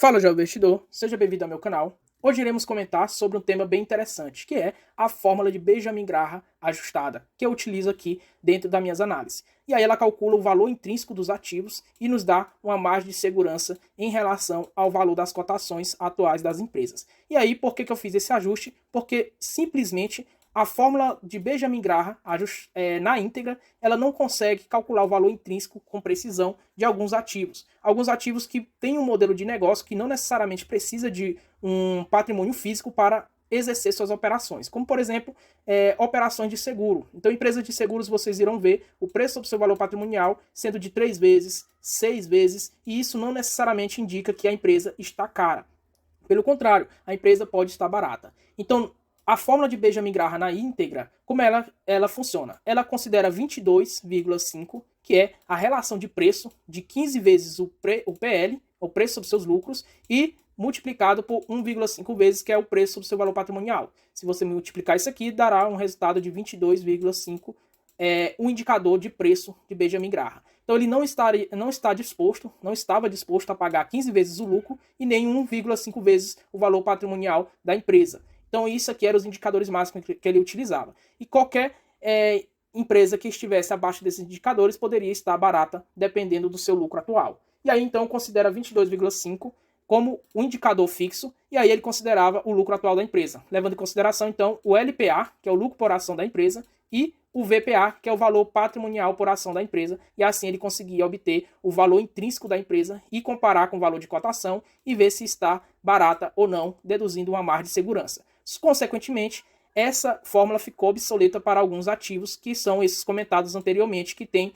Fala, jovem investidor, seja bem-vindo ao meu canal. Hoje iremos comentar sobre um tema bem interessante, que é a fórmula de Benjamin Graham ajustada, que eu utilizo aqui dentro das minhas análises. E aí ela calcula o valor intrínseco dos ativos e nos dá uma margem de segurança em relação ao valor das cotações atuais das empresas. E aí, por que eu fiz esse ajuste? Porque simplesmente a fórmula de Benjamin Graham, na íntegra, ela não consegue calcular o valor intrínseco com precisão de alguns ativos. Alguns ativos que têm um modelo de negócio que não necessariamente precisa de um patrimônio físico para exercer suas operações, como por exemplo, operações de seguro. Então, empresas de seguros, vocês irão ver o preço sobre seu valor patrimonial sendo de 3 vezes, 6 vezes, e isso não necessariamente indica que a empresa está cara. Pelo contrário, a empresa pode estar barata. Então, a fórmula de Benjamin Graham na íntegra, como ela funciona? Ela considera 22,5, que é a relação de preço de 15 vezes o PL, o preço sobre seus lucros, e multiplicado por 1,5 vezes, que é o preço sobre seu valor patrimonial. Se você multiplicar isso aqui, dará um resultado de 22,5, o indicador de preço de Benjamin Graham. Então ele não estava disposto a pagar 15 vezes o lucro e nem 1,5 vezes o valor patrimonial da empresa. Então isso aqui eram os indicadores máximos que ele utilizava. E qualquer empresa que estivesse abaixo desses indicadores poderia estar barata, dependendo do seu lucro atual. E aí então considera 22,5 como um indicador fixo, e aí ele considerava o lucro atual da empresa, levando em consideração então o LPA, que é o lucro por ação da empresa, e o VPA, que é o valor patrimonial por ação da empresa, e assim ele conseguia obter o valor intrínseco da empresa e comparar com o valor de cotação e ver se está barata ou não, deduzindo uma margem de segurança. Consequentemente, essa fórmula ficou obsoleta para alguns ativos, que são esses comentados anteriormente, que têm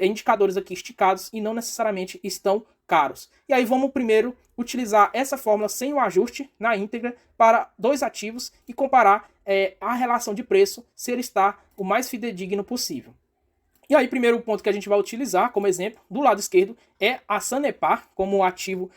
indicadores aqui esticados e não necessariamente estão caros. E aí vamos primeiro utilizar essa fórmula sem o ajuste na íntegra para dois ativos e comparar a relação de preço, se ele está o mais fidedigno possível. E aí, primeiro ponto que a gente vai utilizar como exemplo, do lado esquerdo, é a Sanepar como ativo,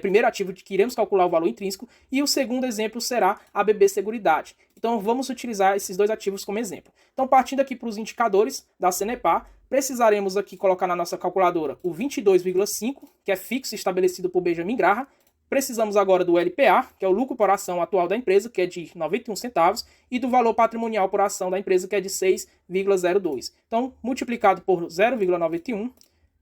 primeiro ativo de que iremos calcular o valor intrínseco, e o segundo exemplo será a BB Seguridade. Então vamos utilizar esses dois ativos como exemplo. Então, partindo aqui para os indicadores da Sanepar, precisaremos aqui colocar na nossa calculadora o 22,5, que é fixo estabelecido por Benjamin Graham. Precisamos agora do LPA, que é o lucro por ação atual da empresa, que é de 91 centavos, e do valor patrimonial por ação da empresa, que é de 6,02. Então, multiplicado por 0,91,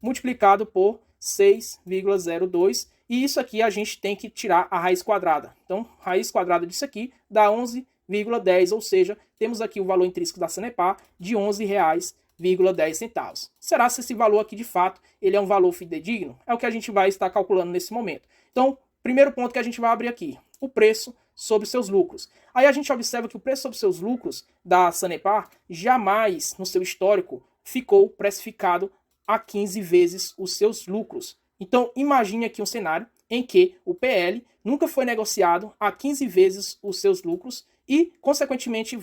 multiplicado por 6,02, e isso aqui a gente tem que tirar a raiz quadrada. Então, raiz quadrada disso aqui dá 11,10, ou seja, temos aqui o valor intrínseco da Sanepar de R$ 11,10. Será se esse valor aqui de fato ele é um valor fidedigno? É o que a gente vai estar calculando nesse momento. Então, primeiro ponto que a gente vai abrir aqui, o preço sobre seus lucros. Aí a gente observa que o preço sobre seus lucros da Sanepar jamais, no seu histórico, ficou precificado a 15 vezes os seus lucros. Então, imagine aqui um cenário em que o PL nunca foi negociado a 15 vezes os seus lucros e, consequentemente,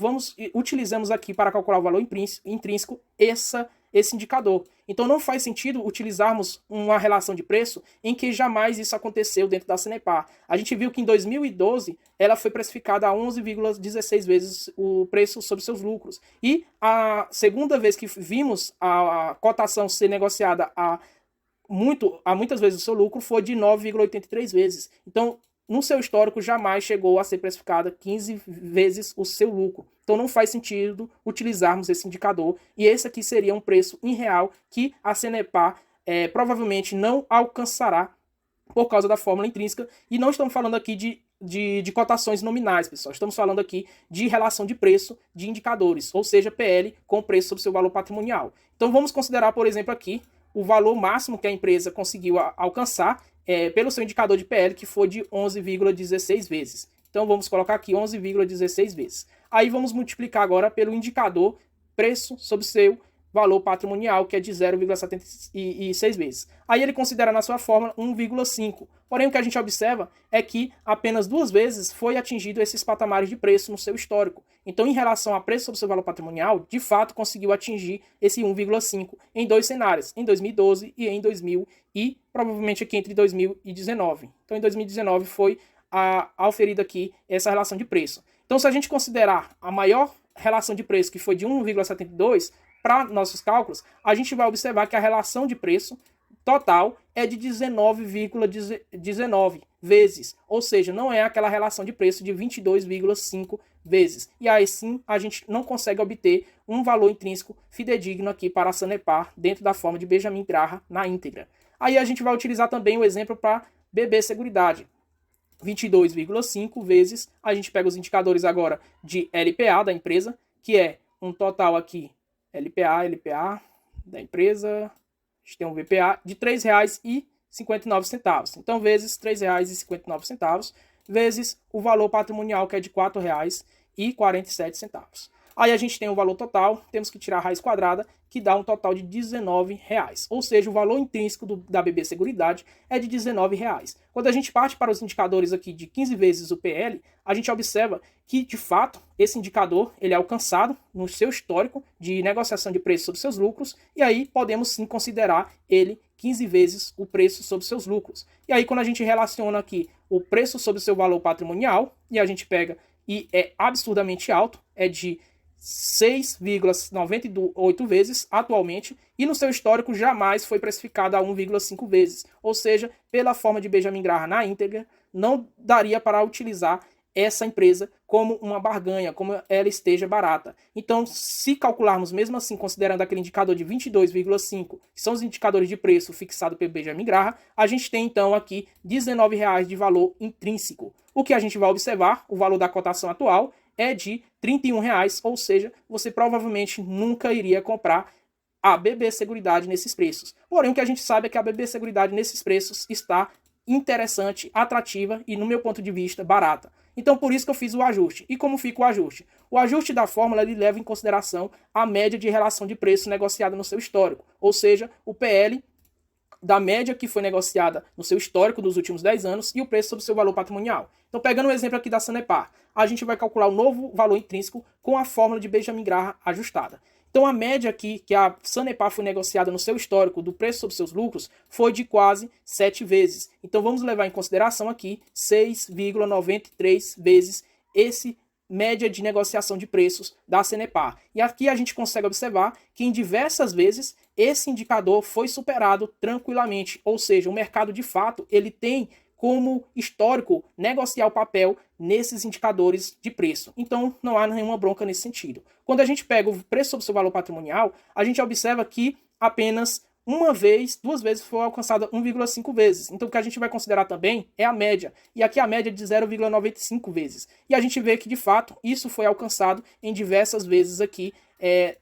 utilizamos aqui para calcular o valor intrínseco esse indicador. Então não faz sentido utilizarmos uma relação de preço em que jamais isso aconteceu dentro da Sanepar. A gente viu que em 2012 ela foi precificada a 11,16 vezes o preço sobre seus lucros. E a segunda vez que vimos a cotação ser negociada a muitas vezes o seu lucro foi de 9,83 vezes. Então, no seu histórico, jamais chegou a ser precificada 15 vezes o seu lucro. Então não faz sentido utilizarmos esse indicador. E esse aqui seria um preço irreal que a Sanepar provavelmente não alcançará por causa da fórmula intrínseca. E não estamos falando aqui de cotações nominais, pessoal. Estamos falando aqui de relação de preço de indicadores, ou seja, PL com preço sobre seu valor patrimonial. Então vamos considerar, por exemplo, aqui o valor máximo que a empresa conseguiu alcançar pelo seu indicador de PL, que foi de 11,16 vezes. Então vamos colocar aqui 11,16 vezes. Aí vamos multiplicar agora pelo indicador preço sobre seu valor patrimonial, que é de 0,76 vezes. Aí ele considera na sua fórmula 1,5. Porém, o que a gente observa é que apenas 2 vezes foi atingido esses patamares de preço no seu histórico. Então, em relação a preço sobre seu valor patrimonial, de fato conseguiu atingir esse 1,5 em dois cenários, em 2012 e em 2000 e provavelmente aqui entre 2019. Então, em 2019 foi auferida aqui essa relação de preço. Então, se a gente considerar a maior relação de preço, que foi de 1,72, para nossos cálculos, a gente vai observar que a relação de preço total é de 19,19 vezes, ou seja, não é aquela relação de preço de 22,5 vezes. E aí sim a gente não consegue obter um valor intrínseco fidedigno aqui para a Sanepar dentro da forma de Benjamin Graham na íntegra. Aí a gente vai utilizar também o exemplo para BB Seguridade. 22,5 vezes, a gente pega os indicadores agora de LPA da empresa, que é um total aqui, LPA da empresa, a gente tem um VPA de R$ 3,59. Então, vezes R$ 3,59, vezes o valor patrimonial, que é de R$ 4,47. Aí a gente tem o valor total, temos que tirar a raiz quadrada, que dá um total de R$ 19,00. Ou seja, o valor intrínseco da BB Seguridade é de R$ 19,00. Quando a gente parte para os indicadores aqui de 15 vezes o PL, a gente observa que, de fato, esse indicador ele é alcançado no seu histórico de negociação de preço sobre seus lucros, e aí podemos sim considerar ele 15 vezes o preço sobre seus lucros. E aí, quando a gente relaciona aqui o preço sobre o seu valor patrimonial, e a gente pega e é absurdamente alto, é de 6,98 vezes atualmente, e no seu histórico jamais foi precificado a 1,5 vezes. Ou seja, pela forma de Benjamin Graham na íntegra, não daria para utilizar essa empresa como uma barganha, como ela esteja barata. Então, se calcularmos mesmo assim, considerando aquele indicador de 22,5, que são os indicadores de preço fixado pelo Benjamin Graham, a gente tem então aqui R$ 19,00 de valor intrínseco. O que a gente vai observar, o valor da cotação atual, é de R$ 31,00, ou seja, você provavelmente nunca iria comprar a BB Seguridade nesses preços. Porém, o que a gente sabe é que a BB Seguridade nesses preços está interessante, atrativa e, no meu ponto de vista, barata. Então, por isso que eu fiz o ajuste. E como fica o ajuste? O ajuste da fórmula ele leva em consideração a média de relação de preço negociada no seu histórico, ou seja, o PL da média que foi negociada no seu histórico dos últimos 10 anos e o preço sobre o seu valor patrimonial. Então, pegando o exemplo aqui da Sanepar, a gente vai calcular o novo valor intrínseco com a fórmula de Benjamin Graham ajustada. Então, a média aqui que a Sanepar foi negociada no seu histórico do preço sobre seus lucros foi de quase 7 vezes. Então, vamos levar em consideração aqui 6,93 vezes esse média de negociação de preços da Sanepar. E aqui a gente consegue observar que em diversas vezes esse indicador foi superado tranquilamente, ou seja, o mercado de fato ele tem como histórico negociar o papel nesses indicadores de preço. Então não há nenhuma bronca nesse sentido. Quando a gente pega o preço sobre o seu valor patrimonial, a gente observa que apenas uma vez, 2 vezes foi alcançada 1,5 vezes. Então o que a gente vai considerar também é a média. E aqui a média é de 0,95 vezes. E a gente vê que de fato isso foi alcançado em diversas vezes aqui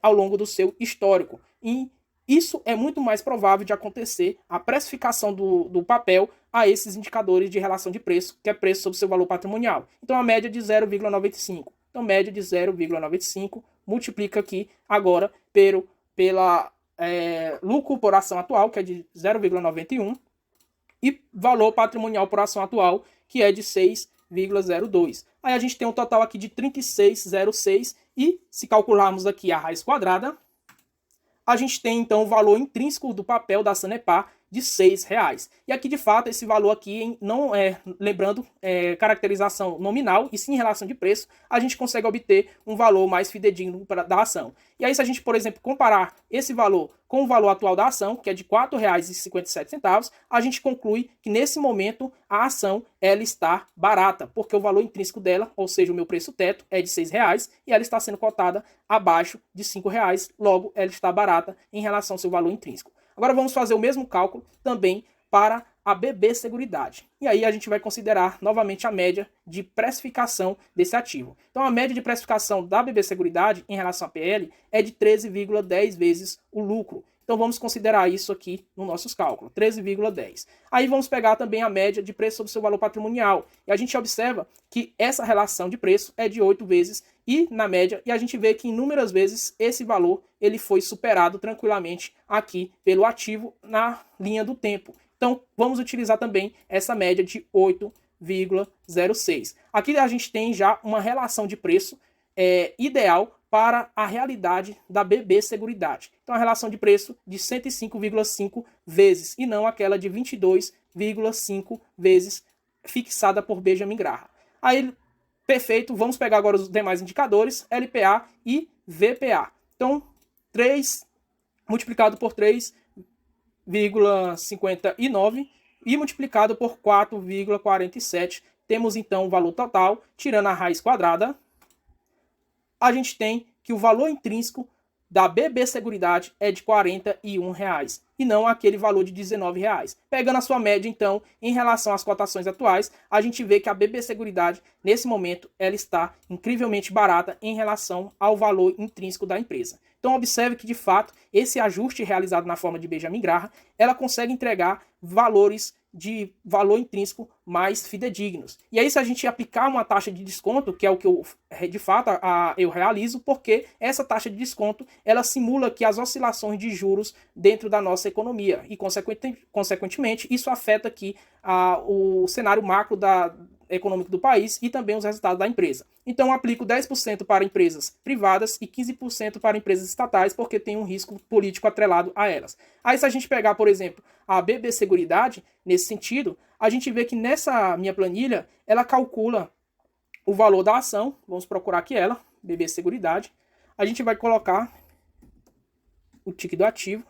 ao longo do seu histórico. E isso é muito mais provável de acontecer a precificação do papel a esses indicadores de relação de preço, que é preço sobre seu valor patrimonial. Então a média de 0,95. Então média de 0,95 multiplica aqui agora pela lucro por ação atual, que é de 0,91, e valor patrimonial por ação atual, que é de 6,02. Aí a gente tem um total aqui de 36,06 e se calcularmos aqui a raiz quadrada, a gente tem então o valor intrínseco do papel da Sanepar de R$ 6,00. E aqui, de fato, esse valor aqui não é, lembrando, caracterização nominal, e sim em relação de preço, a gente consegue obter um valor mais fidedigno da ação. E aí, se a gente, por exemplo, comparar esse valor com o valor atual da ação, que é de R$ 4,57, a gente conclui que, nesse momento, a ação ela está barata, porque o valor intrínseco dela, ou seja, o meu preço teto, é de R$ 6,00, e ela está sendo cotada abaixo de R$ 5,00, logo, ela está barata em relação ao seu valor intrínseco. Agora vamos fazer o mesmo cálculo também para a BB Seguridade. E aí a gente vai considerar novamente a média de precificação desse ativo. Então a média de precificação da BB Seguridade em relação à PL é de 13,10 vezes o lucro. Então vamos considerar isso aqui nos nossos cálculos, 13,10. Aí vamos pegar também a média de preço sobre o seu valor patrimonial. E a gente observa que essa relação de preço é de 8 vezes e na média, e a gente vê que inúmeras vezes esse valor ele foi superado tranquilamente aqui pelo ativo na linha do tempo. Então vamos utilizar também essa média de 8,06. Aqui a gente tem já uma relação de preço ideal para a realidade da BB Seguridade. Então a relação de preço de 105,5 vezes e não aquela de 22,5 vezes fixada por Benjamin Graham. Aí, perfeito, vamos pegar agora os demais indicadores, LPA e VPA. Então, 3 multiplicado por 3,59 e multiplicado por 4,47. Temos então o valor total, tirando a raiz quadrada, a gente tem que o valor intrínseco da BB Seguridade é de R$ 41 e não aquele valor de R$ 19. Pegando a sua média, então, em relação às cotações atuais, a gente vê que a BB Seguridade, nesse momento, ela está incrivelmente barata em relação ao valor intrínseco da empresa. Então, observe que, de fato, esse ajuste realizado na forma de Benjamin Graham, ela consegue entregar valores de valor intrínseco mais fidedignos. E aí, se a gente aplicar uma taxa de desconto, que é o que eu, de fato, eu realizo, porque essa taxa de desconto, ela simula que as oscilações de juros dentro da nossa economia. E, consequentemente, isso afeta aqui o cenário macro econômico do país e também os resultados da empresa. Então, eu aplico 10% para empresas privadas e 15% para empresas estatais, porque tem um risco político atrelado a elas. Aí, se a gente pegar, por exemplo, a BB Seguridade, nesse sentido, a gente vê que nessa minha planilha, ela calcula o valor da ação. Vamos procurar aqui ela, BB Seguridade. A gente vai colocar o ticket do ativo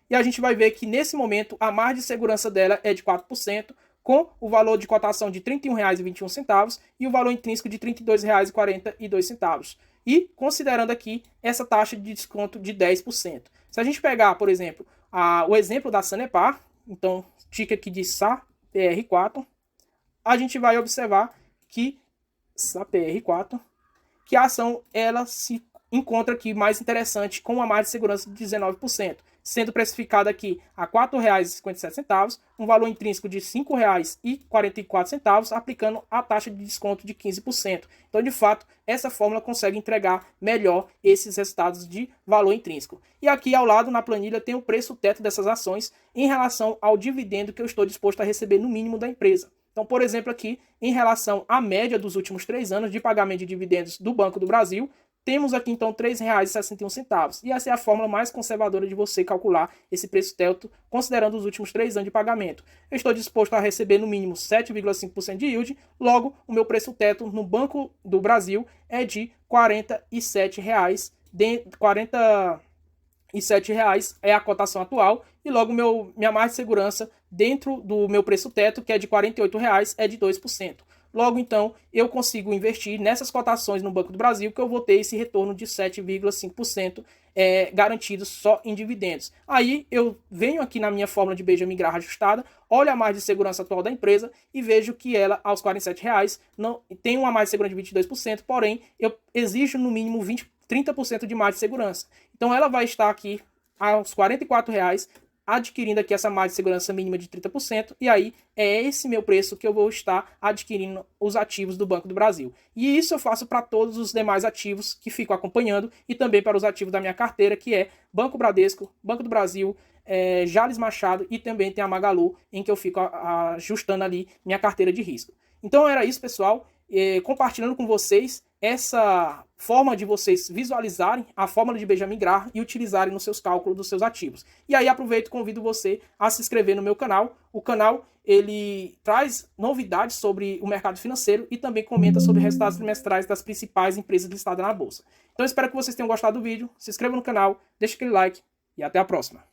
e a gente vai ver que nesse momento a margem de segurança dela é de 4%, com o valor de cotação de R$ 31,21 e o valor intrínseco de R$ 32,42. E considerando aqui essa taxa de desconto de 10%. Se a gente pegar, por exemplo, o exemplo da Sanepar, então, ticket aqui de SAPR4, a gente vai observar que SAPR4, que a ação ela se encontra aqui mais interessante com uma margem de segurança de 19%, sendo precificada aqui a R$ 4,57, um valor intrínseco de R$ 5,44, aplicando a taxa de desconto de 15%. Então, de fato, essa fórmula consegue entregar melhor esses resultados de valor intrínseco. E aqui ao lado, na planilha, tem o preço teto dessas ações em relação ao dividendo que eu estou disposto a receber no mínimo da empresa. Então, por exemplo, aqui, em relação à média dos últimos 3 anos de pagamento de dividendos do Banco do Brasil, temos aqui, então, R$ 3,61. E essa é a fórmula mais conservadora de você calcular esse preço teto, considerando os últimos 3 anos de pagamento. Eu estou disposto a receber, no mínimo, 7,5% de yield. Logo, o meu preço teto no Banco do Brasil é de R$ 47. R$ 47 é a cotação atual. E logo, minha margem de segurança dentro do meu preço teto, que é de R$ 48, é de 2%. Logo, então, eu consigo investir nessas cotações no Banco do Brasil, que eu vou ter esse retorno de 7,5% garantido só em dividendos. Aí, eu venho aqui na minha fórmula de Benjamin Graham ajustada, olho a margem de segurança atual da empresa e vejo que ela, aos R$ 47, não, tem uma margem de segurança de 22%, porém, eu exijo no mínimo 30% de margem de segurança. Então, ela vai estar aqui aos R$ 44, adquirindo aqui essa margem de segurança mínima de 30%, e aí é esse meu preço que eu vou estar adquirindo os ativos do Banco do Brasil. E isso eu faço para todos os demais ativos que fico acompanhando e também para os ativos da minha carteira, que é Banco Bradesco, Banco do Brasil, Jales Machado e também tem a Magalu, em que eu fico ajustando ali minha carteira de risco. Então era isso, pessoal. Compartilhando com vocês essa forma de vocês visualizarem a fórmula de Benjamin Graham e utilizarem nos seus cálculos dos seus ativos. E aí aproveito e convido você a se inscrever no meu canal. O canal ele traz novidades sobre o mercado financeiro e também comenta sobre resultados trimestrais das principais empresas listadas na bolsa. Então espero que vocês tenham gostado do vídeo, se inscreva no canal, deixe aquele like e até a próxima.